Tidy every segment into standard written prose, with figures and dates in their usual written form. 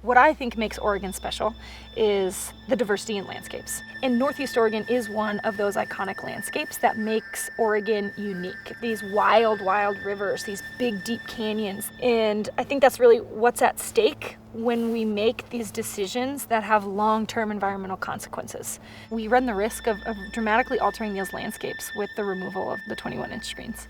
What I think makes Oregon special is the diversity in landscapes. And Northeast Oregon is one of those iconic landscapes that makes Oregon unique. These wild, wild rivers, these big, deep canyons. And I think that's really what's at stake when we make these decisions that have long-term environmental consequences. We run the risk of dramatically altering those landscapes with the removal of the 21-inch screens.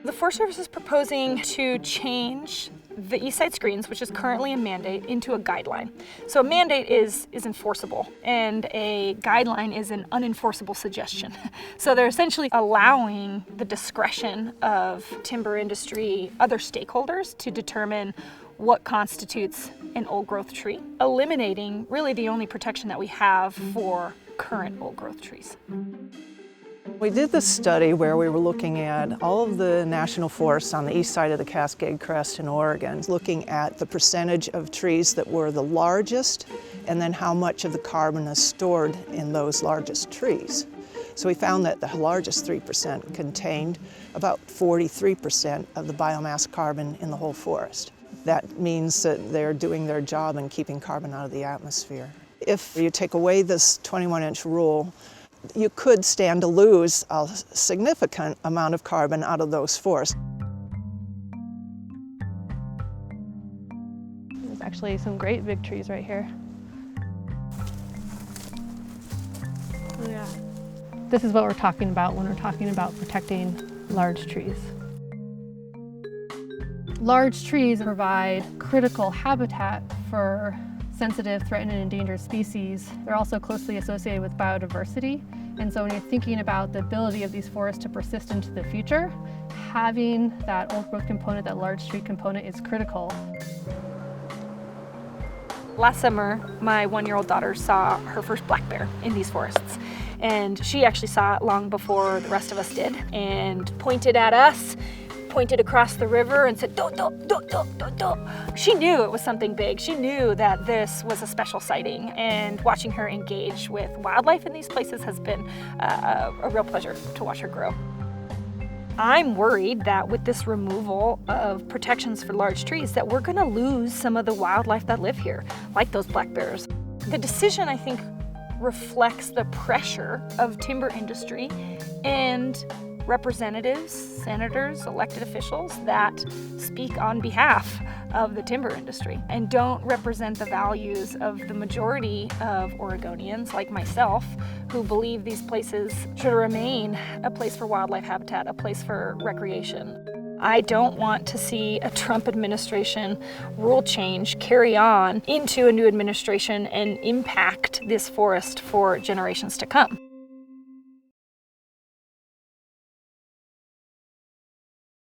The Forest Service is proposing to change the east side screens, which is currently a mandate, into a guideline. So a mandate is enforceable, and a guideline is an unenforceable suggestion. So they're essentially allowing the discretion of timber industry, other stakeholders, to determine what constitutes an old growth tree, eliminating really the only protection that we have for current old growth trees. We did this study where we were looking at all of the national forests on the east side of the Cascade Crest in Oregon, looking at the percentage of trees that were the largest and then how much of the carbon is stored in those largest trees. So we found that the largest 3% contained about 43% of the biomass carbon in the whole forest. That means that they're doing their job in keeping carbon out of the atmosphere. If you take away this 21-inch rule, you could stand to lose a significant amount of carbon out of those forests. There's actually some great big trees right here. Oh yeah. This is what we're talking about when we're talking about protecting large trees. Large trees provide critical habitat for sensitive, threatened, and endangered species. They're also closely associated with biodiversity. And so when you're thinking about the ability of these forests to persist into the future, having that old growth component, that large tree component, is critical. Last summer, my 1-year-old daughter saw her first black bear in these forests. And she actually saw it long before the rest of us did, and pointed at us, pointed across the river and said, "Do, do, do, do, do, do." She knew it was something big. She knew that this was a special sighting, and watching her engage with wildlife in these places has been a real pleasure to watch her grow. I'm worried that with this removal of protections for large trees that we're gonna lose some of the wildlife that live here, like those black bears. The decision, I think, reflects the pressure of timber industry and representatives, senators, elected officials that speak on behalf of the timber industry and don't represent the values of the majority of Oregonians, like myself, who believe these places should remain a place for wildlife habitat, a place for recreation. I don't want to see a Trump administration rule change carry on into a new administration and impact this forest for generations to come.